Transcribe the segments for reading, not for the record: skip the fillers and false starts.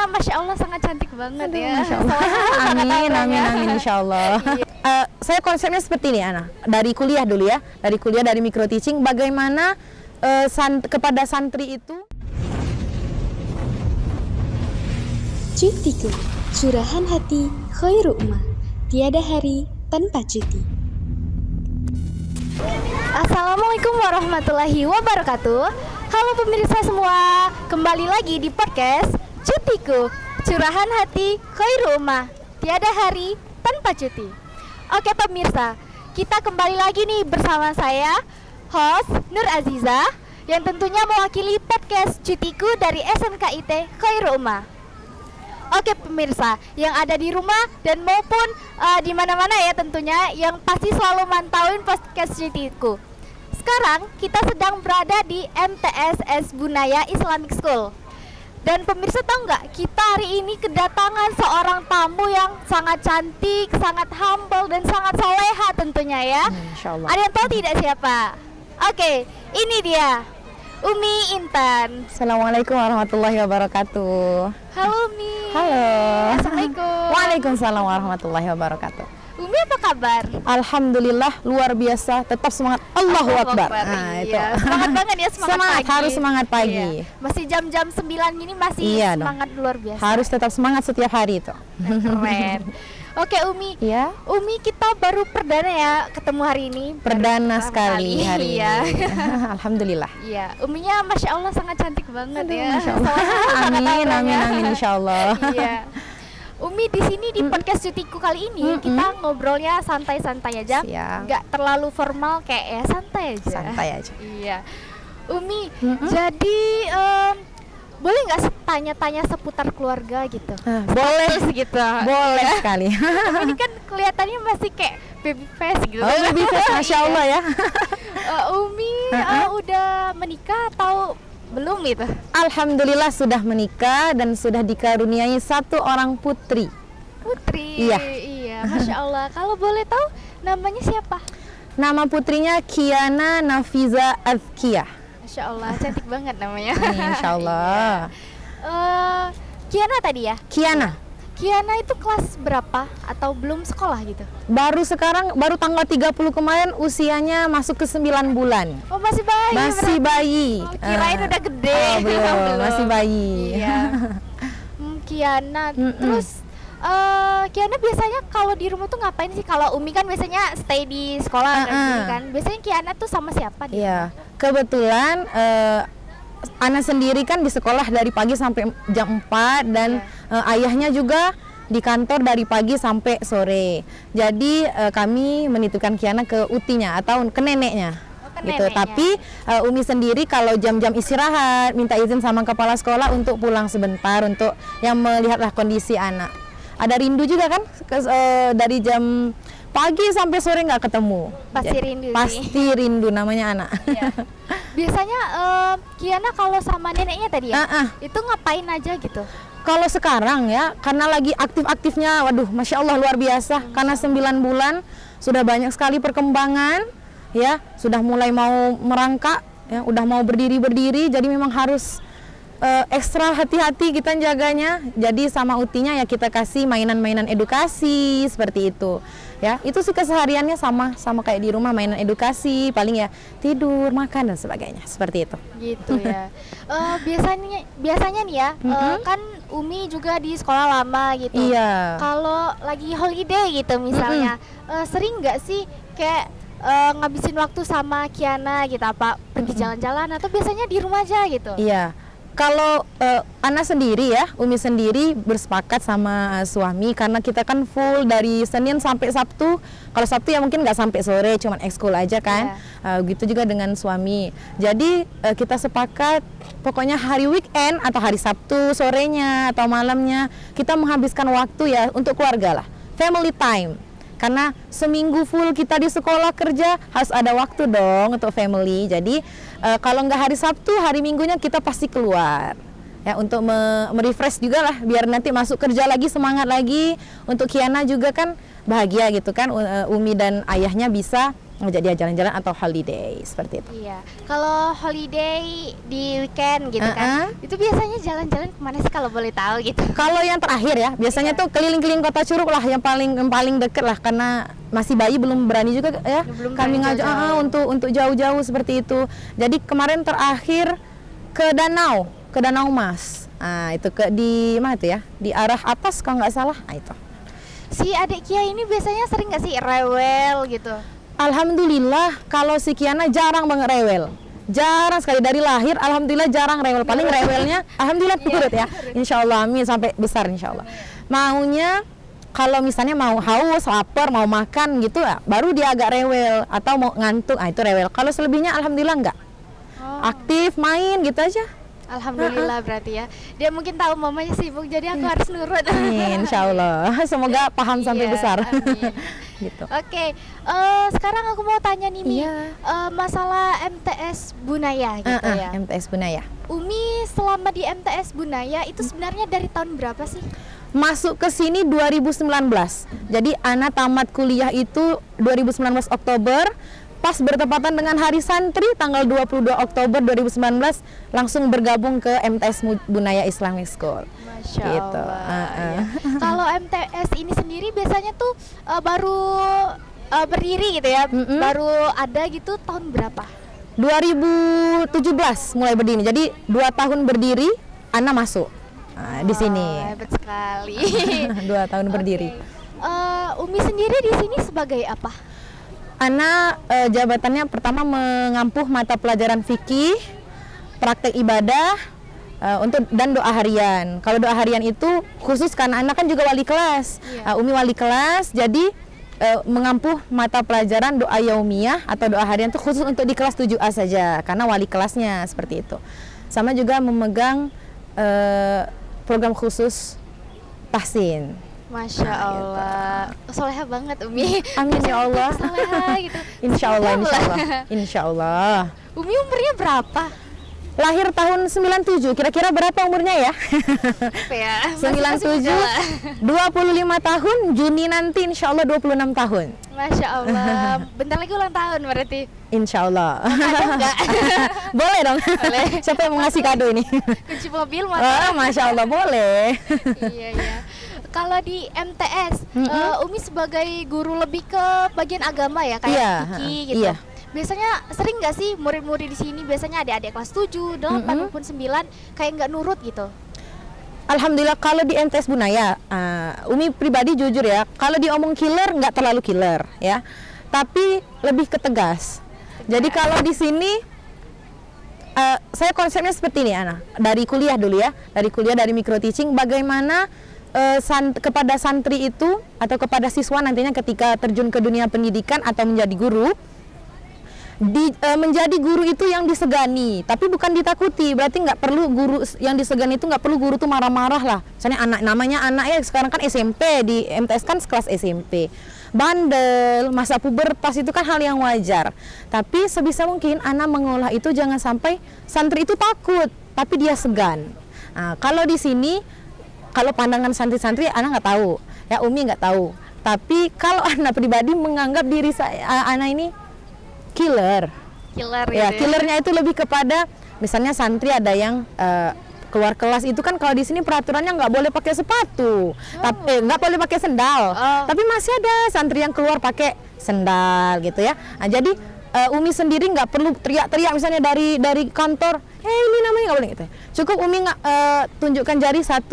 Masya Allah sangat cantik banget. Aduh, ya. Masya Allah. Amin, insya Allah. Saya konsepnya seperti ini, Ana. Dari kuliah dulu ya, dari micro teaching, bagaimana kepada santri itu. Cutiku, curahan hati khairu ummah. Tiada hari tanpa cuti. Assalamualaikum warahmatullahi wabarakatuh. Halo pemirsa semua, kembali lagi di podcast Cutiku, curahan hati khairu ummah. Tiada hari tanpa cuti. Oke pemirsa, kita kembali lagi nih bersama saya, host Nur Aziza, yang tentunya mewakili podcast Cutiku dari SMKIT Khairu Ummah. Oke pemirsa, yang ada di rumah dan maupun di mana-mana ya tentunya, yang pasti selalu mantauin podcast Cutiku. Sekarang kita sedang berada di MTSS Bunaya Islamic School. Dan pemirsa tahu nggak, kita hari ini kedatangan seorang tamu yang sangat cantik, sangat humble, dan sangat soleha tentunya ya. Insya Allah. Ada yang tahu tidak siapa? Oke, ini dia, Umi Intan. Assalamualaikum warahmatullahi wabarakatuh. Halo Umi. Halo. Assalamualaikum. Waalaikumsalam warahmatullahi wabarakatuh. Umi apa kabar? Alhamdulillah luar biasa, tetap semangat. Allahu Akbar. Nah, itu. Iya. Semangat banget ya, semangat pagi. Harus semangat pagi. Iya. Masih jam-jam 9 ini masih Iya semangat luar biasa. Harus tetap semangat setiap hari itu. Keren. Oke Umi. Ya. Umi, kita baru perdana ya ketemu hari ini. Perdana Baru sekali pertama hari kali. Iya. ini. Alhamdulillah. Iya, Uminya Masya Allah sangat cantik banget. Aduh, ya. Masya Allah. Sangat Amin, abang amin, ya. amin, insya Allah. Iya. Umi, di sini di podcast Cutiku kali ini kita ngobrolnya santai-santai aja, Siap. nggak terlalu formal, kayak ya santai aja. Santai aja. Iya. Umi, jadi boleh nggak tanya-tanya seputar keluarga gitu? Boleh, Terus gitu. boleh sekali. Tapi ini kan kelihatannya masih kayak baby face gitu. Oh, lebih face, Masya Allah ya. Umi udah menikah atau belum gitu? Alhamdulillah sudah menikah dan sudah dikaruniai satu orang putri. Putri. Iya. Iya, Masya Allah. Kalau boleh tahu namanya siapa? Nama putrinya Kiana Nafiza Azkia. Masya Allah, cantik banget namanya. Insya Allah. Kiana tadi ya? Kiana, itu kelas berapa atau belum sekolah gitu? baru tanggal 30 kemarin usianya masuk ke 9 bulan. Oh, masih bayi. Masih berarti. bayi. Oh, kirain udah gede. Belum, masih bayi. Iya. Kiana. Terus Kiana biasanya kalau di rumah tuh ngapain sih? Kalau Umi kan biasanya stay di sekolah kan. Biasanya Kiana tuh sama siapa dia? Iya, kebetulan Ana sendiri kan di sekolah dari pagi sampai jam 4 dan ayahnya juga di kantor dari pagi sampai sore. Jadi kami menitipkan Kiana ke utinya atau ke neneknya. Gitu. neneknya. Tapi Umi sendiri kalau jam-jam istirahat minta izin sama kepala sekolah untuk pulang sebentar untuk yang melihatlah kondisi anak. Ada rindu juga kan dari jam pagi sampai sore nggak ketemu. Pasti rindu sih. Pasti rindu namanya anak. Iya. Biasanya Kiana kalau sama neneknya tadi ya, itu ngapain aja gitu? Kalau sekarang ya, karena lagi aktif-aktifnya, waduh, Masya Allah luar biasa. Karena 9 bulan sudah banyak sekali perkembangan, ya, sudah mulai mau merangkak, ya, udah mau berdiri, jadi memang harus ekstra hati-hati kita jaganya. Jadi sama utinya ya kita kasih mainan-mainan edukasi seperti itu. Ya, itu sih kesehariannya sama kayak di rumah, mainan edukasi, paling ya tidur, makan dan sebagainya, seperti itu. Gitu ya. Biasanya nih ya, kan Umi juga di sekolah lama gitu. Iya. Kalau lagi holiday gitu misalnya, sering nggak sih kayak ngabisin waktu sama Kiana gitu, apa pergi jalan-jalan atau biasanya di rumah aja gitu? Iya. Kalau Ana sendiri ya, Umi sendiri bersepakat sama suami karena kita kan full dari Senin sampai Sabtu. Kalau Sabtu ya mungkin nggak sampai sore, cuman ekskul aja kan. Gitu juga dengan suami. Jadi kita sepakat pokoknya hari weekend atau hari Sabtu sorenya atau malamnya kita menghabiskan waktu ya untuk keluarga lah, family time. Karena seminggu full kita di sekolah kerja, harus ada waktu dong untuk family. Jadi kalau nggak hari Sabtu, hari Minggunya kita pasti keluar ya untuk merefresh juga lah, biar nanti masuk kerja lagi semangat lagi. Untuk Kiana juga kan bahagia gitu kan, Umi dan ayahnya bisa ngajak dia jalan-jalan atau holiday seperti itu. Iya. Kalau holiday di weekend gitu kan, itu biasanya jalan-jalan kemana sih kalau boleh tahu gitu? Kalau yang terakhir ya, biasanya tuh keliling-keliling Kota Curug lah yang paling deket lah, karena masih bayi belum berani juga ya. Belum Kami berani ngajak jauh-jauh. untuk jauh-jauh seperti itu. Jadi kemarin terakhir ke Danau Mas. Nah, itu di mana tuh ya? Di arah atas kalau nggak salah. Nah, itu. Si adik Kia ini biasanya sering nggak sih rewel gitu? Alhamdulillah kalau si Kiana jarang banget rewel. Jarang sekali dari lahir, alhamdulillah jarang rewel. Paling rewelnya, alhamdulillah turut ya. Insya Allah, amin sampai besar insya Allah. Maunya kalau misalnya mau haus, lapar, mau makan gitu, ya, baru dia agak rewel atau mau ngantuk, itu rewel. Kalau selebihnya alhamdulillah enggak. Aktif, main gitu aja. Alhamdulillah berarti ya. Dia mungkin tahu mamanya sibuk, jadi aku harus nurut. Amin, insya Allah. Semoga paham sampai Iya, besar. amin. Gitu. Oke, sekarang aku mau tanya nih Mi, Iya. masalah MTS Bunaya gitu ya. MTS Bunaya. Umi selama di MTS Bunaya itu sebenarnya dari tahun berapa sih? Masuk ke sini 2019. Jadi Ana tamat kuliah itu 2019 Oktober. Pas bertepatan dengan Hari Santri tanggal 22 Oktober 2019 langsung bergabung ke MTS Bunaya Islamic School. Masya Gitu. Allah. Ya. Kalau MTS ini sendiri biasanya tuh baru berdiri gitu ya, baru ada gitu tahun berapa? 2017 mulai berdiri. Jadi 2 tahun berdiri, Ana masuk di sini. Hebat sekali. 2 tahun berdiri. Oke. Umi sendiri di sini sebagai apa? Ana jabatannya pertama mengampuh mata pelajaran fikih, praktek ibadah, dan doa harian. Kalau doa harian itu khusus karena Ana kan juga wali kelas. Iya. Umi wali kelas, jadi mengampuh mata pelajaran doa yaumiyah atau doa harian itu khusus untuk di kelas 7A saja karena wali kelasnya seperti itu. Sama juga memegang program khusus tahsin. Masya Allah, soleha banget Umi. Amin ya Allah. Soleha gitu. Insya Allah, insya Allah, insya Allah. Umi umurnya berapa? Lahir tahun 97, kira-kira berapa umurnya ya? Apa ya? 97, 25 tahun, Juni nanti insya Allah 26 tahun. Masya Allah, bentar lagi ulang tahun berarti. Insya Allah. Ada enggak? Boleh dong. Boleh. Siapa yang mau ngasih kado ini? Kunci mobil motor. Masya Allah, boleh. Iya, iya. Kalau di MTS, Umi sebagai guru lebih ke bagian agama ya, kayak Iya, fikih gitu. iya. Biasanya sering nggak sih murid-murid di sini, biasanya adik-adik kelas 7, 8 maupun 9 kayak nggak nurut gitu? Alhamdulillah kalau di MTS Bunaya, Umi pribadi jujur ya, kalau diomong killer nggak terlalu killer ya, tapi lebih ke tegas. Jadi kalau di sini saya konsepnya seperti ini, Ana. Dari kuliah dulu ya, dari micro teaching, bagaimana kepada santri itu atau kepada siswa nantinya ketika terjun ke dunia pendidikan atau menjadi guru, menjadi guru itu yang disegani, tapi bukan ditakuti. Berarti nggak perlu guru yang disegani itu, nggak perlu guru tuh marah-marah lah. Misalnya namanya anak ya sekarang kan SMP, di MTS kan kelas SMP, bandel, masa pubertas itu kan hal yang wajar. Tapi sebisa mungkin anak mengolah itu jangan sampai santri itu takut, tapi dia segan. Nah, kalau di sini, kalau pandangan santri-santri anak nggak tahu, ya Umi nggak tahu. Tapi kalau anak pribadi menganggap diri anak ini killer. Killer Ya, gitu. killernya itu lebih kepada misalnya santri ada yang keluar kelas itu kan kalau di sini peraturannya nggak boleh pakai sepatu, tapi nggak boleh pakai sendal. Tapi masih ada santri yang keluar pakai sendal gitu ya. Nah, jadi Umi sendiri nggak perlu teriak-teriak misalnya dari kantor, ini namanya nggak boleh gitu. Cukup Umi tunjukkan jari 1,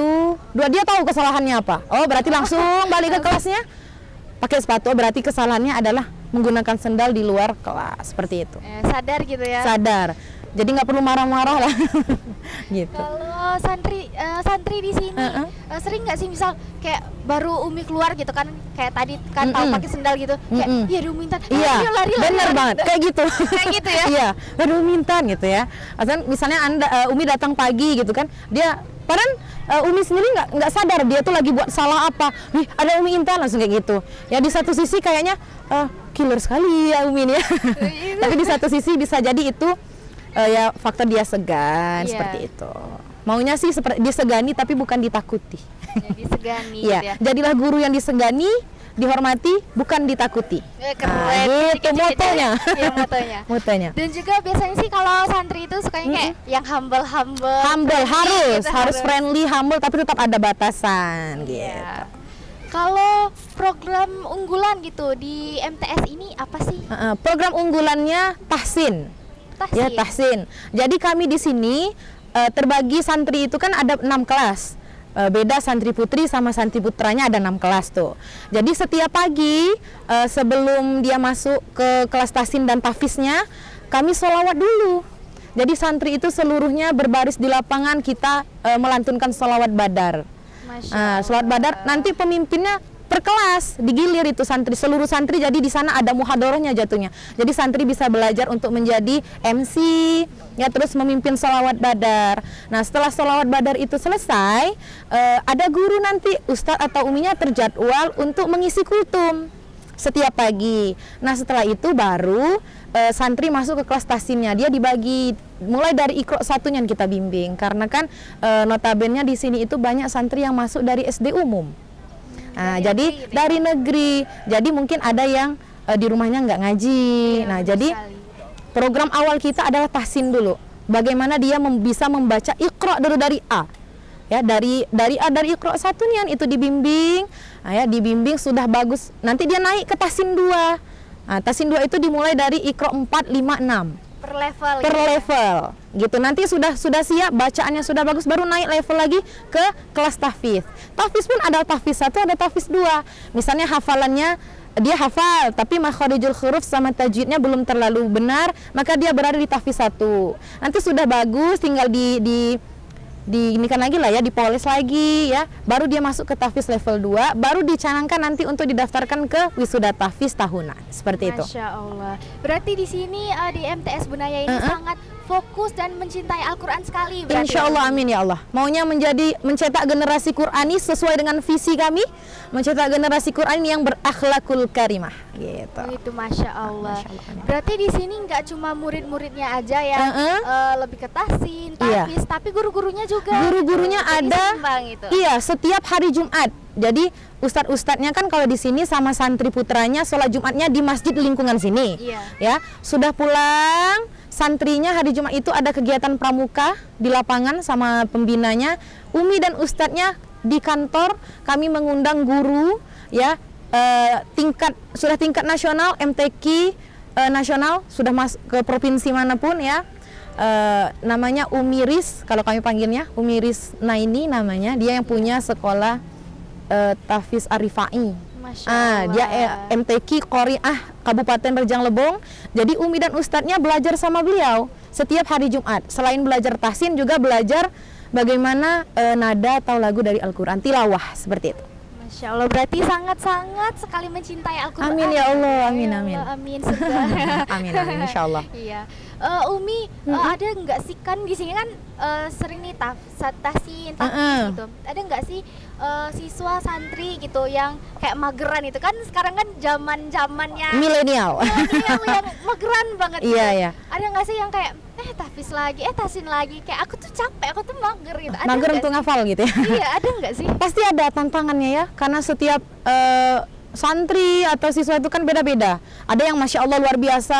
2, dia tahu kesalahannya apa. Oh berarti langsung balik ke kelasnya pakai sepatu. Berarti kesalahannya adalah menggunakan sendal di luar kelas seperti itu. Sadar gitu ya. Sadar. Jadi nggak perlu marah-marah lah. Gitu. Kalau santri di sini sering nggak sih misal kayak baru Umi keluar gitu kan, kayak tadi kan kalau pakai sendal gitu, kayak iya ada Umi intan, Iya, ayo lari bener banget, kayak gitu. Kayak gitu ya. Iya, ada Umi intan gitu ya. Misalnya Umi datang pagi gitu kan, dia padahal Umi sendiri nggak sadar dia tuh lagi buat salah apa. Nih ada Umi intan langsung kayak gitu. Ya di satu sisi kayaknya killer sekali ya Umi ini ya. Tapi di satu sisi bisa jadi itu ya faktor dia segan seperti itu. Maunya sih seperti disegani tapi bukan ditakuti. Jadi segani Iya, gitu ya. jadilah guru yang disegani, dihormati, bukan ditakuti. Keren. Gitu motonya. Iya, motonya. Motonya. Dan juga biasanya sih kalau santri itu sukanya kayak yang humble Humble friendly harus gitu, friendly, humble, tapi tetap ada batasan gitu. Iya. Kalau program unggulan gitu di MTS ini apa sih? Program unggulannya tahsin. Ya, tahsin. Jadi kami di sini terbagi santri itu kan ada 6 kelas. Beda santri putri sama santri putranya ada 6 kelas tuh. Jadi setiap pagi sebelum dia masuk ke kelas tahsin dan tahfiznya, kami sholawat dulu. Jadi santri itu seluruhnya berbaris di lapangan, kita melantunkan sholawat badar. Sholawat badar, nanti pemimpinnya per kelas digilir itu seluruh santri, jadi di sana ada muhadharahnya jatuhnya. Jadi santri bisa belajar untuk menjadi MC, ya, terus memimpin sholawat badar. Nah, setelah sholawat badar itu selesai, ada guru nanti, ustadz atau uminya terjadwal untuk mengisi kultum setiap pagi. Nah, setelah itu baru santri masuk ke kelas tahsinnya. Dia dibagi mulai dari Iqra 1-nya yang kita bimbing, karena kan notabene di sini itu banyak santri yang masuk dari SD umum. Jadi dari negeri, jadi mungkin ada yang di rumahnya nggak ngaji. Nah, jadi program awal kita adalah tahsin dulu. Bagaimana dia bisa membaca Iqra dulu dari A, ya, dari A, dari Iqra 1-nya itu dibimbing. Ya, dibimbing sudah bagus. Nanti dia naik ke tahsin 2. Tahsin 2 itu dimulai dari Iqra 4, 5, 6. Per level. Gitu. Nanti sudah siap, bacaannya sudah bagus, baru naik level lagi ke kelas tahfiz. Tahfiz pun ada tahfiz 1, ada tahfiz 2. Misalnya hafalannya dia hafal tapi makharijul huruf sama tajwidnya belum terlalu benar, maka dia berada di tahfiz 1. Nanti sudah bagus, tinggal ini kan lagi lah ya, dipoles lagi ya, baru dia masuk ke tahfiz level 2, baru dicanangkan nanti untuk didaftarkan ke wisuda tahfiz tahunan, seperti itu. Masya Allah. Berarti di sini di MTS Bunaya ini sangat fokus dan mencintai Al-Quran sekali. Insya Allah, amin ya Allah. Maunya mencetak generasi Qurani sesuai dengan visi kami, mencetak generasi Qurani yang berakhlakul karimah. Gitu. Itu Masya Allah. Berarti di sini nggak cuma murid-muridnya aja yang lebih ke tahsin, tahfiz, tapi guru-gurunya juga. Guru-gurunya ada. Gitu. Iya, setiap hari Jumat. Jadi ustadz-ustadznya kan kalau di sini sama santri putranya sholat Jumatnya di masjid lingkungan sini. Iya. Ya, sudah pulang, santrinya hari Jumat itu ada kegiatan pramuka di lapangan sama pembinanya. Umi dan ustadznya di kantor. Kami mengundang guru, ya, sudah tingkat nasional, MTQ nasional, sudah masuk ke provinsi manapun ya. Namanya Umi Riz, kalau kami panggilnya Umi Riz Naini namanya. Dia yang punya sekolah tahfiz Arifai. Dia MTQ Qori'ah Kabupaten Rejang Lebong. Jadi Umi dan ustadznya belajar sama beliau setiap hari Jumat. Selain belajar tahsin juga belajar bagaimana nada atau lagu dari Al-Quran, tilawah, seperti itu. Masya Allah, berarti sangat-sangat sekali mencintai Al-Quran. Amin ya Allah, amin. Amin. Amin, insya Allah. Iya. Umi, ada nggak sih, kan di sini kan sering nih tahsin gitu. Ada nggak sih siswa santri gitu yang kayak mageran itu, kan sekarang kan zamannya milenial yang mageran banget. Iya, gitu. iya. Ada nggak sih yang kayak tahfiz lagi, tahsin lagi, kayak aku tuh capek, aku tuh mager gitu. Ada mager untuk ngafal gitu ya. Iya, ada nggak sih? Pasti ada tantangannya ya, karena setiap santri atau siswa itu kan beda-beda. Ada yang Masya Allah luar biasa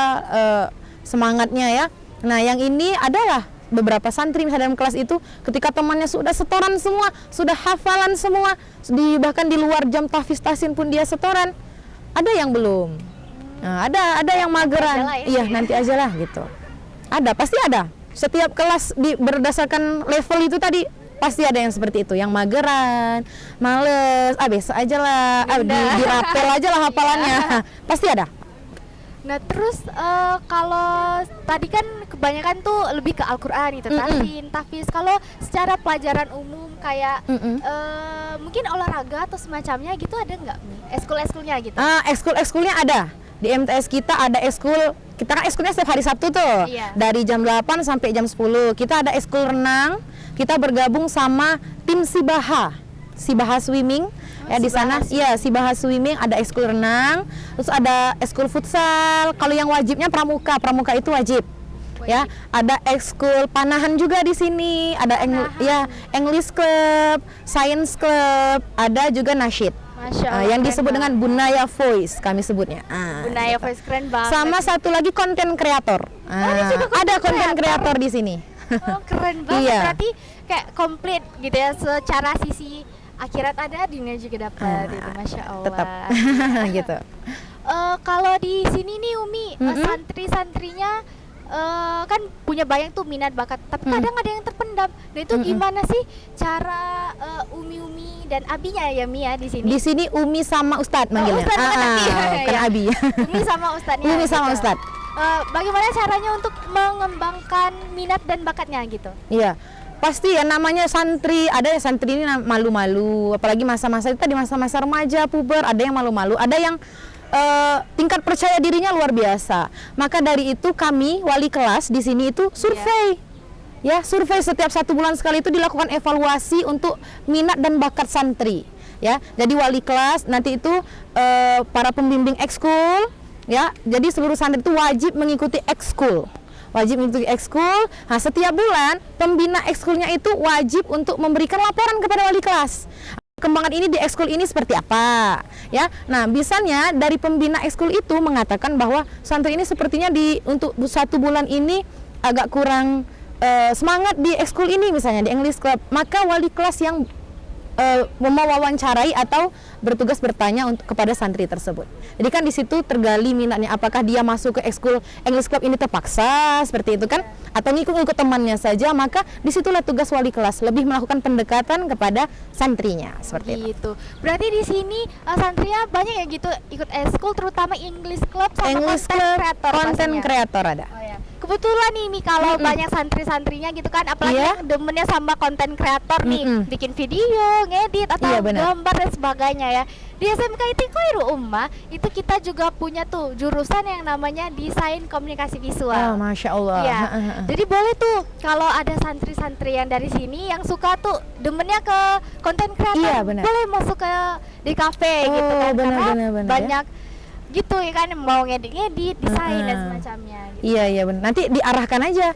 semangatnya ya. Nah, yang ini adalah beberapa santri misalnya dalam kelas itu ketika temannya sudah setoran semua, sudah hafalan semua, bahkan di luar jam tahfiz tahsin pun dia setoran, ada yang belum. Nah, ada yang mageran. Iya, nanti aja lah gitu. Ada, pasti ada. Setiap kelas berdasarkan level itu tadi pasti ada yang seperti itu, yang mageran, males, besok aja lah, dirapel aja lah hafalannya. Pasti ada. Nah, terus kalau tadi kan kebanyakan tuh lebih ke Al-Quran itu, tahsin, tahfiz. Kalau secara pelajaran umum kayak mungkin olahraga atau semacamnya gitu, ada nggak ekskul-ekskulnya gitu? Ekskul-ekskulnya ada. Di MTS kita ada ekskul, kita kan ekskulnya setiap hari Sabtu tuh. Iya. Dari jam 8 sampai jam 10. Kita ada ekskul renang, kita bergabung sama tim Sibaha Swimming. Ya, di sana ya Sibaha Swimming, ada ekskul renang, terus ada ekskul futsal. Kalau yang wajibnya pramuka itu wajib. Ya, ada ekskul panahan juga di sini, ada English Club, Science Club, ada juga nasyid. Masya Allah, yang keren disebut dengan banget. Bunaya Voice kami sebutnya. Bunaya Voice keren banget. Sama satu lagi konten kreator. ada juga Ada content konten creator. kreator di sini. Oh, keren banget. Iya. Berarti kayak komplit gitu ya, secara sisi akhirat ada, dunia juga dapat gitu. Masya Allah. Tetap gitu. Kalau di sini nih Umi, Mm-mm. santri-santrinya kan punya banyak tuh minat bakat, tapi kadang ada yang terpendam. Nah itu Mm-mm. gimana sih cara Umi dan Abinya ya Mi ya di sini? Di sini Umi sama Ustadz manggilnya. Ustadz bukan Abi. Bukan Ya. Abi. Umi sama Ustadznya. Umi sama gitu. Ustadz. Bagaimana caranya untuk mengembangkan minat dan bakatnya gitu? Iya. Pasti ya namanya santri, ada yang santri ini malu-malu, apalagi masa-masa itu di masa-masa remaja, puber, ada yang malu-malu, ada yang tingkat percaya dirinya luar biasa. Maka dari itu kami wali kelas di sini itu survei. Ya, survei setiap 1 bulan sekali itu dilakukan evaluasi untuk minat dan bakat santri. Ya, jadi wali kelas nanti itu para pembimbing ekskul, ya. Jadi seluruh santri itu wajib mengikuti ekskul. Wajib mengikuti ekskul. Nah, setiap bulan pembina ekskulnya itu wajib untuk memberikan laporan kepada wali kelas. Perkembangan ini di ekskul ini seperti apa, ya? Nah, misalnya dari pembina ekskul itu mengatakan bahwa santri ini sepertinya untuk 1 bulan ini agak kurang semangat di ekskul ini, misalnya di English Club, maka wali kelas yang mewawancarai atau bertugas bertanya kepada santri tersebut. Jadi kan di situ tergali minatnya, apakah dia masuk ke ekskul English Club ini terpaksa seperti itu kan, atau ngikut-ngikut temannya saja. Maka disitulah tugas wali kelas, lebih melakukan pendekatan kepada santrinya seperti itu. Gitu. Berarti di sini santrinya banyak ya gitu ikut ekskul, terutama English Club sama English konten Club, kreator. konten pastinya. kreator ada. Oh ya. Kebetulan nih Mi, kalau banyak santri-santrinya gitu kan, apalagi Iya. yang demennya sama konten kreator nih, bikin video, ngedit atau Iya, benar. gambar dan sebagainya ya. Di SMK ITK Khairul Ummah itu kita juga punya tuh jurusan yang namanya desain komunikasi Oh, visual. Masya Allah. Iya. Jadi boleh tuh kalau ada santri-santri yang dari sini yang suka tuh demennya ke konten kreator, Iya, benar. boleh masuk ke di kafe Oh, gitu kan, benar, karena benar, ya. banyak gitu ya kan, mau ngedit-ngedit, desain dan semacamnya gitu. Iya, iya benar. Nanti diarahkan aja,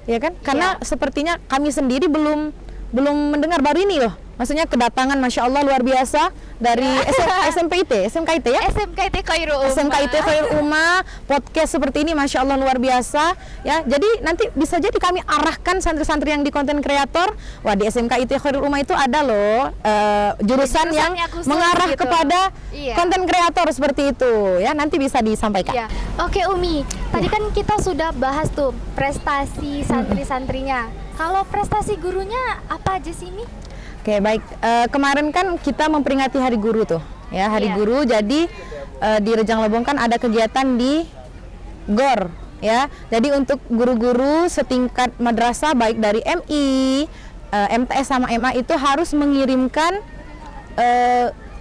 ya kan? Karena sepertinya kami sendiri belum mendengar, baru ini loh. Maksudnya kedatangan Masya Allah luar biasa dari SMK IT ya? SMK ITK Khairul Ummah. SMK IT Khairul Ummah, podcast seperti ini Masya Allah luar biasa ya. Jadi nanti bisa jadi kami arahkan santri-santri yang di konten kreator. Wah, di SMK IT Khairul Ummah itu ada loh jurusan yang Jurusannya khusus mengarah gitu. kepada Iya. konten kreator seperti itu ya. Nanti bisa disampaikan. Ya. Oke Umi, tadi kan kita sudah bahas tuh prestasi santri-santrinya. Kalau prestasi gurunya apa aja sih Mi? Oke, baik. Kemarin kan kita memperingati Hari Guru tuh, ya Hari Iya. Guru. Jadi di Rejang Lebong kan ada kegiatan di GOR, ya. Jadi untuk guru-guru setingkat madrasah baik dari MI, MTS sama MA itu harus mengirimkan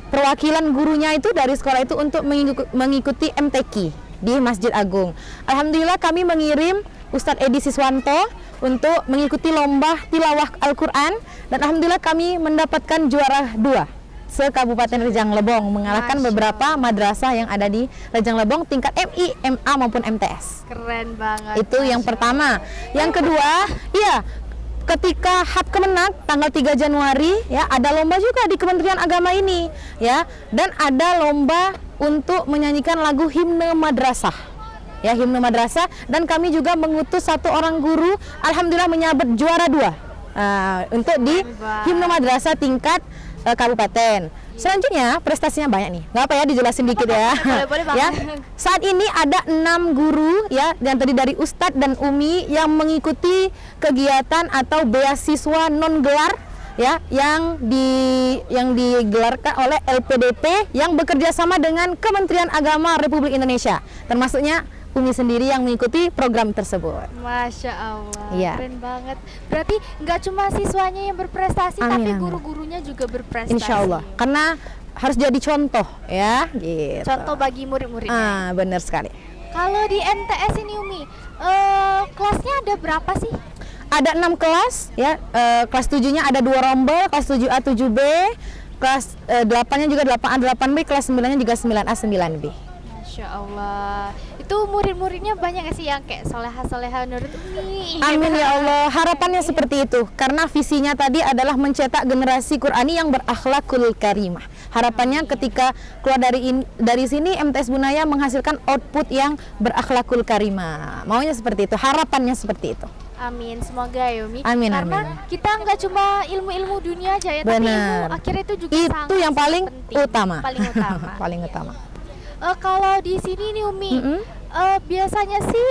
perwakilan gurunya itu dari sekolah itu untuk mengikuti MTQ di Masjid Agung. Alhamdulillah kami mengirim Ustadz Edi Siswanto untuk mengikuti lomba tilawah Al-Quran, dan alhamdulillah kami mendapatkan juara 2 se-Kabupaten Rejang Lebong, mengalahkan Masya beberapa madrasah yang ada di Rejang Lebong tingkat MI, MA maupun MTS. Keren banget. Itu yang Masya pertama. Yang kedua, iya, ketika HAP Kemenak tanggal 3 Januari ya, ada lomba juga di Kementerian Agama ini ya, dan ada lomba untuk menyanyikan lagu himne madrasah. Ya, himne madrasah, dan kami juga mengutus 1 orang guru, alhamdulillah menyabet juara 2 untuk di himne madrasah tingkat kabupaten. Selanjutnya prestasinya banyak nih, nggak apa ya dijelasin dikit ya. Boleh banget. Ya, saat ini ada 6 guru ya, yang tadi dari Ustadz dan Umi yang mengikuti kegiatan atau beasiswa non gelar ya, yang digelarkan oleh LPDP yang bekerja sama dengan Kementerian Agama Republik Indonesia, termasuknya Umi sendiri yang mengikuti program tersebut. Masya Allah, Iya. keren banget. Berarti nggak cuma siswanya yang berprestasi, Amin, tapi amin. guru-gurunya juga berprestasi. Insya Allah, karena harus jadi contoh ya, gitu. Contoh bagi murid-muridnya. Benar sekali. Kalau di MTS ini Umi, kelasnya ada berapa sih? Ada 6 kelas ya, kelas 7-nya ada 2 rombel, kelas 7A 7B, kelas 8-nya juga 8A 8B, kelas 9-nya juga 9A 9B. Masya Allah, itu murid-muridnya banyak nggak sih yang kayak soleha-soleha menurut Umi? Amin ya Allah, harapannya seperti itu, karena visinya tadi adalah mencetak generasi Qurani yang berakhlakul karimah. Harapannya ketika keluar dari sini MTS Bunaya menghasilkan output yang berakhlakul karimah. Maunya seperti itu, harapannya seperti itu. Amin, semoga ya Umi. Amin, Karena amin. kita nggak cuma ilmu-ilmu dunia aja ya, tapi ilmu Benar. akhirnya itu juga Itu sangat yang paling penting. utama. Paling utama. Paling Iya. utama. Kalau di sini nih Umi, Mm-mm. biasanya sih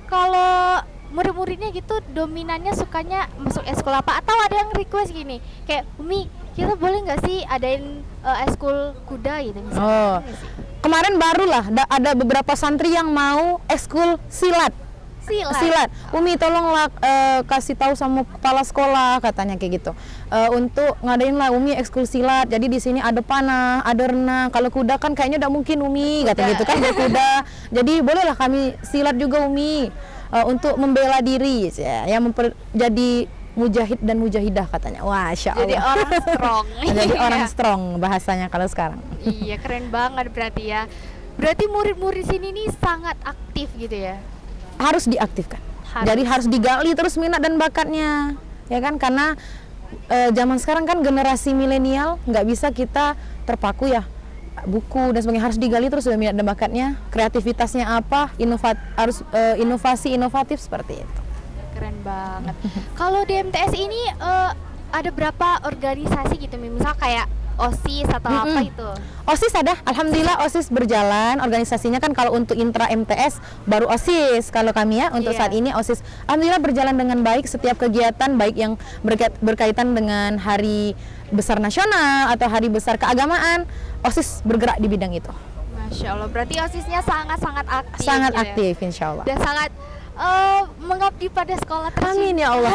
kalau murid-muridnya gitu dominannya sukanya masuk eskul apa? Atau ada yang request gini, kayak Umi, kita boleh nggak sih adain eskul kuda gitu misalnya? Oh. Ada nggak sih? Kemarin barulah ada beberapa santri yang mau ekskul silat. Silat. Umi tolonglah kasih tahu sama kepala sekolah katanya kayak gitu. Untuk ngadain lah Umi ekskul silat. Jadi di sini ada panah, ada renang. Kalau kuda kan kayaknya udah mungkin Umi kata gitu kan berkuda. Jadi bolehlah kami silat juga Umi untuk membela diri ya, jadi mujahid dan mujahidah katanya. Wah, Masya Allah. Jadi orang strong. Jadi orang Iya. strong bahasanya kalau sekarang. Iya, keren banget berarti ya. Berarti murid-murid sini nih sangat aktif gitu ya. Harus diaktifkan. Harus. Jadi harus digali terus minat dan bakatnya, ya kan? Karena zaman sekarang kan generasi milenial nggak bisa kita terpaku ya buku dan sebagainya, harus digali terus minat dan bakatnya, kreativitasnya apa, harus inovasi inovatif seperti itu. Keren banget. Kalau di MTS ini ada berapa organisasi gitu, misal kayak OSIS atau apa itu? OSIS ada, alhamdulillah OSIS berjalan. Organisasinya kan kalau untuk intra MTS baru OSIS. Kalau kami ya untuk Iya. saat ini OSIS, alhamdulillah berjalan dengan baik. Setiap kegiatan baik yang berkaitan dengan hari besar nasional atau hari besar keagamaan, OSIS bergerak di bidang itu. Masya Allah, berarti OSISnya sangat-sangat aktif. Sangat gitu ya. aktif, insya Allah. Dan sangat mengabdi pada sekolah tercinta. Amin ya Allah.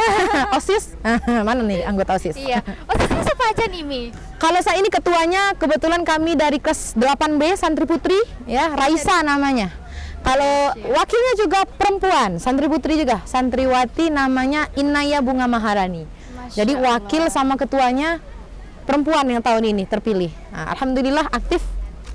OSIS, mana nih anggota OSIS? Iya. OSISnya siapa aja nih Mi? Kalau saya ini ketuanya, kebetulan kami dari kelas 8B Santri Putri, ya Raisa namanya. Kalau wakilnya juga perempuan, Santri Putri juga, Santriwati namanya Inaya Bunga Maharani. Masya Jadi Allah. wakil sama ketuanya perempuan yang tahun ini terpilih. Nah, alhamdulillah aktif,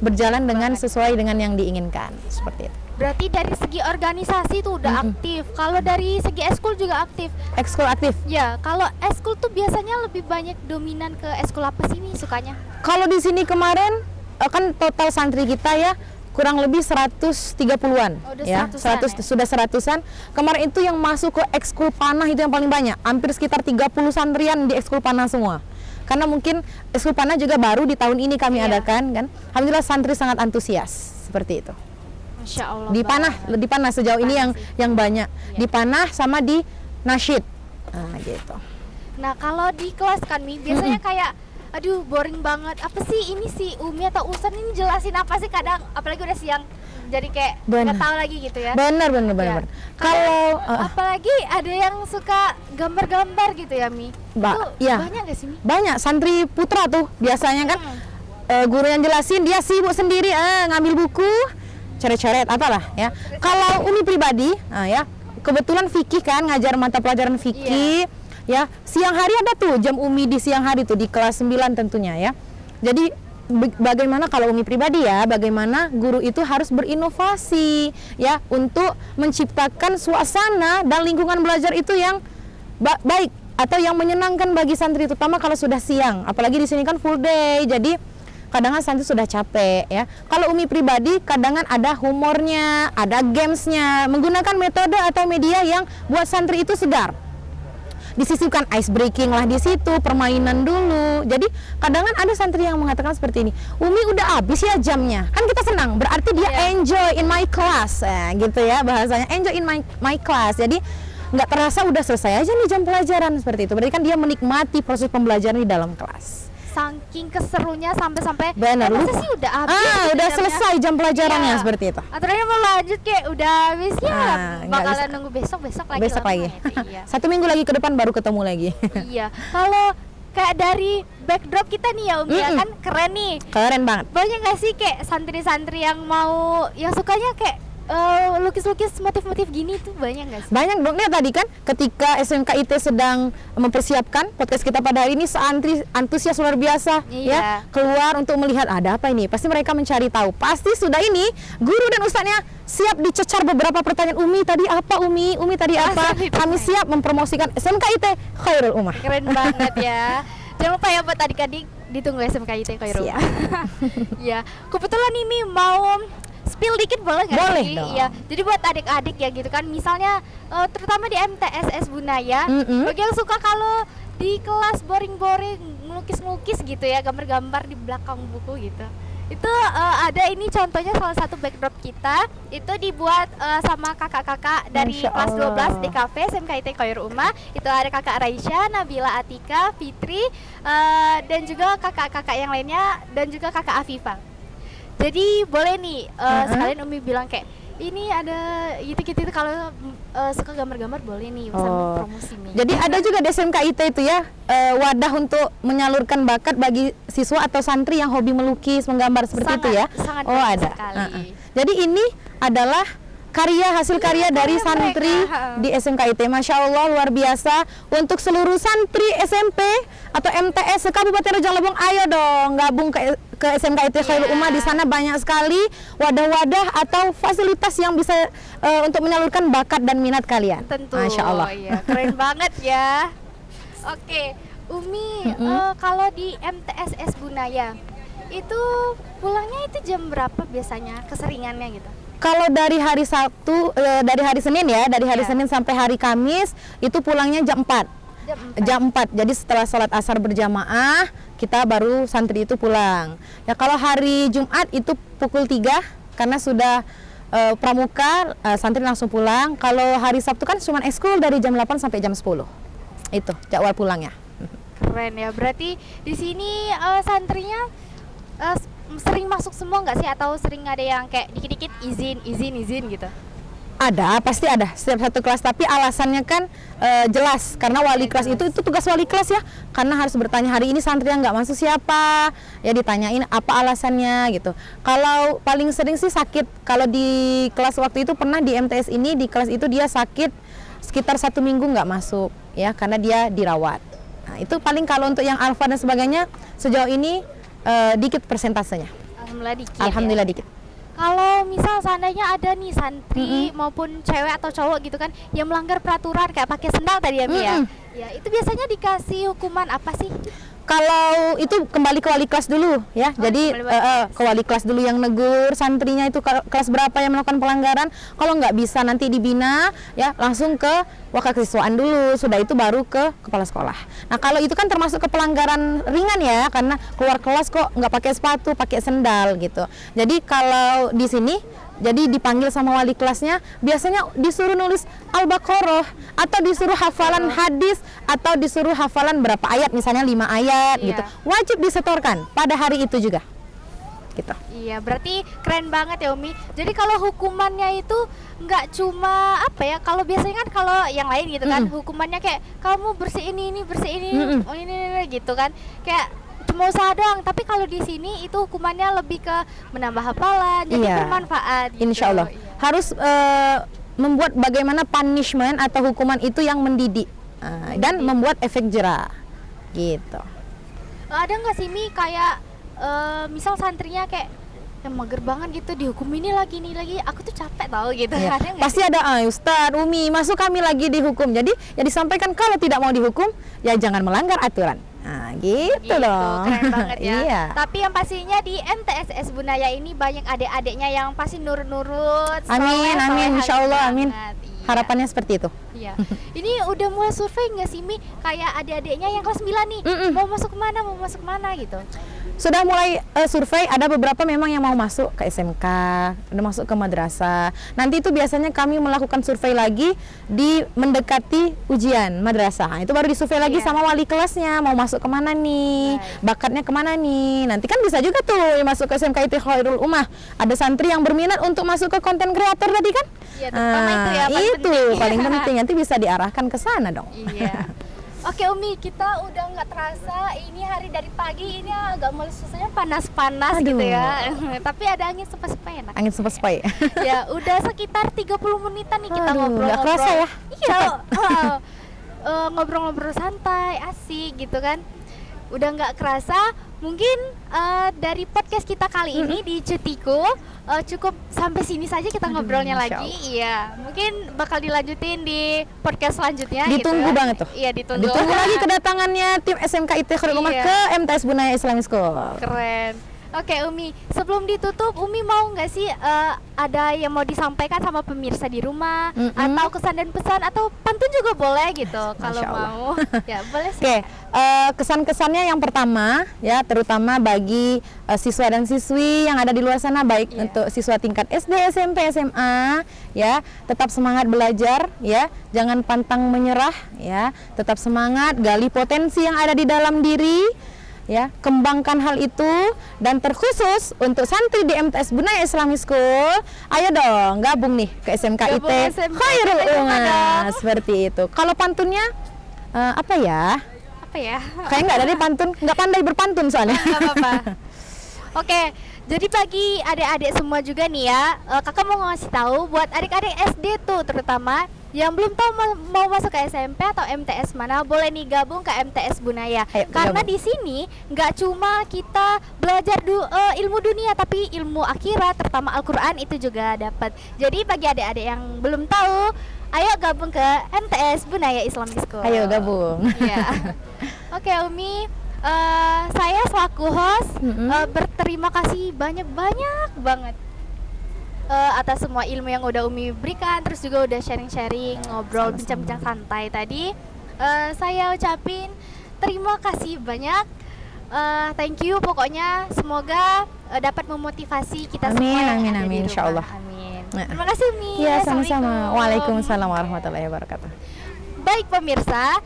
berjalan dengan sesuai dengan yang diinginkan, seperti itu. Berarti dari segi organisasi tuh udah aktif. Kalau dari segi eskul juga aktif. Ekskul aktif. Ya, kalau eskul tuh biasanya lebih banyak dominan ke eskul apa sih Mi sukanya? Kalau di sini kemarin kan total santri kita ya kurang lebih 130-an Oh, udah ya, 100-an ya? sudah 100-an. Kemarin itu yang masuk ke ekskul panah itu yang paling banyak, hampir sekitar 30 santrian di ekskul panah semua. Karena mungkin ekskul panah juga baru di tahun ini kami Iya. adakan kan. Alhamdulillah santri sangat antusias seperti itu. Masya Allah. Di panah sejauh ini Panah yang banyak. Iya. Di panah sama di nasyid. Nah, gitu. Nah, kalau di kelas kan Mi biasanya kayak aduh boring banget. Apa sih ini si Umi atau Ustaz ini jelasin apa sih kadang apalagi udah siang. Jadi kayak Benar. nggak tahu lagi gitu ya. Benar. Ya. Kalau Apalagi ada yang suka gambar-gambar gitu ya Mi. Itu iya. banyak gak sih Mi? Banyak santri putra tuh biasanya kan guru yang jelasin dia sibuk sendiri ngambil buku coret-coret apalah ya. Kalau Umi pribadi ya kebetulan fikih kan ngajar mata pelajaran fikih ya, siang hari ada tuh jam Umi di siang hari tuh di kelas 9 tentunya ya. Jadi bagaimana kalau Umi pribadi ya, bagaimana guru itu harus berinovasi ya untuk menciptakan suasana dan lingkungan belajar itu yang baik atau yang menyenangkan bagi santri, terutama kalau sudah siang. Apalagi di sini kan full day, jadi kadang santri sudah capek ya. Kalau Umi pribadi kadang ada humornya, ada gamesnya, menggunakan metode atau media yang buat santri itu segar. Disisipkan ice breaking lah di situ, permainan dulu. Jadi kadang ada santri yang mengatakan seperti ini, Umi udah habis ya jamnya, kan kita senang, berarti dia enjoy in my class, gitu ya bahasanya, enjoy in my class. Jadi nggak terasa udah selesai aja nih jam pelajaran seperti itu. Berarti kan dia menikmati proses pembelajaran di dalam kelas. Saking keserunya sampai-sampai Benar, masa lupa. sih udah habis gitu Udah jamnya? selesai jam pelajarannya Iya. seperti itu. Aturannya mau lanjut kayak udah habis ya Nggak bakalan bisa. nunggu besok lagi Besok lama lagi. gitu. Iya. 1 minggu lagi ke depan baru ketemu lagi. Iya. Kalau kayak dari backdrop kita nih ya Umi ya kan keren nih. Keren banget. Banyak gak sih kayak santri-santri yang mau yang sukanya kayak lukis-lukis motif-motif gini tuh banyak gak sih? Banyak dong, lihat tadi kan ketika SMKIT sedang mempersiapkan podcast kita pada hari ini, santri antusias luar biasa ya, keluar untuk melihat ada apa ini. Pasti mereka mencari tahu. Pasti sudah ini guru dan ustadznya siap dicecar beberapa pertanyaan. Umi tadi apa Umi? Umi tadi apa? Kami siap mempromosikan SMKIT Khairul Ummah. Keren banget ya. Jangan lupa ya buat adik-adik ditunggu SMKIT Khairul Siap. Ummah. Ya, kebetulan ini mau spill dikit boleh nggak Boleh sih? dong. Iya. Jadi buat adik-adik ya gitu kan, misalnya terutama di MTSS Bunaya, bagi yang suka kalau di kelas boring-boring ngelukis-ngelukis gitu ya, gambar-gambar di belakang buku gitu. Itu ada ini contohnya salah satu backdrop kita itu dibuat sama kakak-kakak dari Masya kelas 12 Allah. DKV SMKIT Khairul Ummah. Itu ada kakak Raisya, Nabila Atika, Fitri, dan juga kakak-kakak yang lainnya, dan juga kakak Afifah. Jadi boleh nih sekalian Umi bilang kayak ini ada gitu-gitu kalau suka gambar-gambar boleh nih sambil promosi nih. Jadi ada juga di SMKIT itu ya wadah untuk menyalurkan bakat bagi siswa atau santri yang hobi melukis, menggambar seperti itu ya. Sangat Oh bagus ada. sekali. Jadi ini adalah hasil karya dari karya santri mereka. di SMKIT. Masya Allah luar biasa. Untuk seluruh santri SMP atau MTS Kabupaten Rejang Lebong, ayo dong gabung ke SMKIT Khairul Ummah. Di sana banyak sekali wadah-wadah atau fasilitas yang bisa untuk menyalurkan bakat dan minat kalian. Tentu. Masya Allah. Iya, keren banget ya. Oke, Umi, kalau di MTSS Bunaya itu pulangnya itu jam berapa biasanya keseringannya gitu? Kalau dari hari Sabtu, dari hari Senin ya, dari hari Iya. Senin sampai hari Kamis itu pulangnya jam 4. Jam 4. Jam 4. Jadi setelah sholat asar berjamaah, kita baru santri itu pulang. Ya kalau hari Jumat itu pukul 3 karena sudah pramuka, santri langsung pulang. Kalau hari Sabtu kan cuma ekskul dari jam 8 sampai jam 10. Itu jadwal pulangnya. Keren ya. Berarti di sini santrinya sering masuk semua nggak sih, atau sering ada yang kayak dikit-dikit izin gitu? Ada, pasti ada setiap satu kelas, tapi alasannya kan jelas karena wali kelas itu tugas wali kelas ya, karena harus bertanya hari ini santri yang nggak masuk siapa, ya ditanyain apa alasannya gitu. Kalau paling sering sih sakit, kalau di kelas waktu itu pernah di MTS ini, di kelas itu dia sakit sekitar 1 minggu nggak masuk ya, karena dia dirawat. Nah itu paling kalau untuk yang alfa dan sebagainya sejauh ini dikit persentasenya. Alhamdulillah dikit. Alhamdulillah ya. dikit. Kalau misal seandainya ada nih santri maupun cewek atau cowok gitu kan yang melanggar peraturan kayak pakai sendal tadi ya Mi ya. Ya, itu biasanya dikasih hukuman apa sih? Kalau itu kembali ke wali kelas dulu ya. Jadi kembali wali ke wali kelas dulu yang negur santrinya itu kelas berapa yang melakukan pelanggaran. Kalau nggak bisa nanti dibina ya langsung ke wakasiswaan dulu. Sudah itu baru ke kepala sekolah. Nah kalau itu kan termasuk ke pelanggaran ringan ya, karena keluar kelas kok nggak pakai sepatu, pakai sendal gitu. Jadi kalau di sini jadi dipanggil sama wali kelasnya, biasanya disuruh nulis Al-Baqarah atau disuruh hafalan hadis atau disuruh hafalan berapa ayat, misalnya 5 ayat Iya. gitu. Wajib disetorkan pada hari itu juga. Gitu. Iya, berarti keren banget ya Umi. Jadi kalau hukumannya itu nggak cuma apa ya, kalau biasanya kan kalau yang lain gitu kan hukumannya kayak kamu bersihin ini, bersihin ini, oh ini gitu kan. Kayak cuma usaha doang, tapi kalau di sini itu hukumannya lebih ke menambah hafalan, jadi Iya. bermanfaat gitu. Insya Allah. Iya. Harus membuat bagaimana punishment atau hukuman itu yang mendidik dan membuat efek jera. Gitu. Ada nggak sih Mi kayak misal santrinya kayak yang mager banget gitu, dihukum ini lagi aku tuh capek tau gitu. Ya, Ada nggak pasti ada Ustadz, Umi, masuk kami lagi dihukum. Jadi ya disampaikan kalau tidak mau dihukum ya jangan melanggar aturan. Nah, gitu dong. Keren banget ya. Iya. Tapi yang pastinya di MTSS Bunaya ini banyak adik-adiknya yang pasti nurut-nurut. Amin, amin, insya Allah, amin. Iya. Harapannya seperti itu. Iya. Ini udah mulai survei nggak sih Mi? Kayak adik-adiknya yang kelas 9 nih, mau masuk mana gitu. Sudah mulai survei, ada beberapa memang yang mau masuk ke SMK, udah masuk ke madrasah. Nanti itu biasanya kami melakukan survei lagi di mendekati ujian madrasah. Nah, itu baru disurvei lagi sama wali kelasnya, mau masuk kemana nih, bakatnya kemana nih. Nanti kan bisa juga tuh yang masuk ke SMKIT Khairul Ummah. Ada santri yang berminat untuk masuk ke konten kreator tadi kan? Iya, terutama itu ya paling itu penting. paling penting, nanti bisa diarahkan ke sana dong. Iya. Oke Umi, kita udah nggak terasa ini hari dari pagi ini agak mulai susahnya panas-panas gitu ya. Tapi ada angin sepa-sepa enak. Angin sepoi. Ya, udah sekitar 30 menitan nih kita Aduh, ngobrol-ngobrol. nggak kerasa ya? Iya. Ngobrol-ngobrol santai, asik gitu kan. udah nggak kerasa, mungkin dari podcast kita kali ini di Cutiku cukup sampai sini saja kita ngobrolnya Masya lagi. Iya, mungkin bakal dilanjutin di podcast selanjutnya. Ditunggu gitu. banget tuh. Iya, ditunggu. Ditunggu lagi kedatangannya tim SMK IT Khairul Ummah Iya. ke MTS Bunaya Islamic School. Keren. Oke Umi, sebelum ditutup Umi mau nggak sih ada yang mau disampaikan sama pemirsa di rumah, atau kesan dan pesan, atau pantun juga boleh gitu kalau Masya Allah. mau. Ya boleh sih. Oke, kesan-kesannya yang pertama ya, terutama bagi siswa dan siswi yang ada di luar sana, baik Iya. untuk siswa tingkat SD, SMP, SMA, ya, tetap semangat belajar, ya, jangan pantang menyerah, ya, tetap semangat, gali potensi yang ada di dalam diri, ya, kembangkan hal itu. Dan terkhusus untuk santri di MTS Bunaya Islamic School, ayo dong gabung nih ke SMK Gabung IT SMK Khairul IT Ummah. dong. Seperti itu. Kalau pantunnya apa ya? Apa ya? Kayak nggak ada deh pantun, nggak pandai berpantun soalnya. Nggak apa-apa. Oke, jadi bagi adik-adik semua juga nih ya, kakak mau ngasih tahu buat adik-adik SD tuh terutama yang belum tahu mau masuk ke SMP atau MTS mana, boleh nih gabung ke MTS Bunaya. Ayo, Karena gabung. di sini nggak cuma kita belajar ilmu dunia, tapi ilmu akhirat, terutama Al-Quran itu juga dapat. Jadi bagi adik-adik yang belum tahu, ayo gabung ke MTS Bunaya Islamic School. Ayo gabung. Iya. Oke Umi, saya selaku host berterima kasih banyak banget atas semua ilmu yang udah Umi berikan, terus juga udah sharing-sharing, ngobrol, bincang-bincang santai tadi. Saya ucapin terima kasih banyak. Thank you, pokoknya semoga dapat memotivasi kita Amin, semua yang amin, ada di amin, rumah. insyaallah. Amin. Nah. Terima kasih Umi. Iya, sama-sama. Assalamualaikum. Waalaikumsalam warahmatullahi wabarakatuh. Baik pemirsa,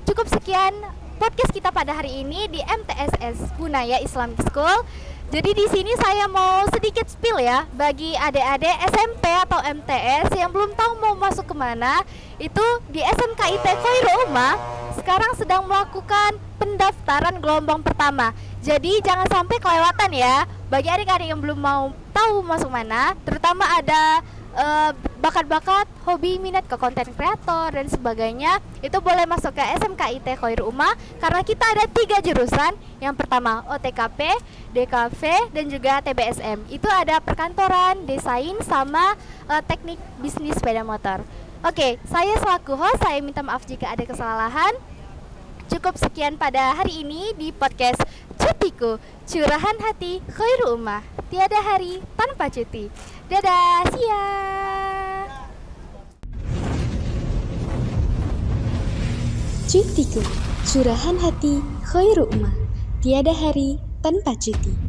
cukup sekian podcast kita pada hari ini di MTSS Bunaya Islamic School. Jadi di sini saya mau sedikit spill ya bagi adik-adik SMP atau MTS yang belum tahu mau masuk kemana. Itu di SMK IT Khairul Ummah sekarang sedang melakukan pendaftaran gelombang pertama. Jadi jangan sampai kelewatan ya. Bagi adik-adik yang belum mau tahu masuk mana, terutama ada bakat-bakat, hobi, minat ke konten kreator dan sebagainya, itu boleh masuk ke SMK IT Khairul Ummah karena kita ada 3 jurusan. Yang pertama OTKP, DKV, dan juga TBSM. Itu ada perkantoran, desain, sama teknik bisnis sepeda motor. Oke, saya selaku host, saya minta maaf jika ada kesalahan. Cukup sekian pada hari ini di podcast Cutiku, Curahan Hati Khairul Ummah. Tiada hari tanpa cuti. Dadah, siap. Cutiku, curahan hati Khairul Ummah. Tiada hari tanpa cuti.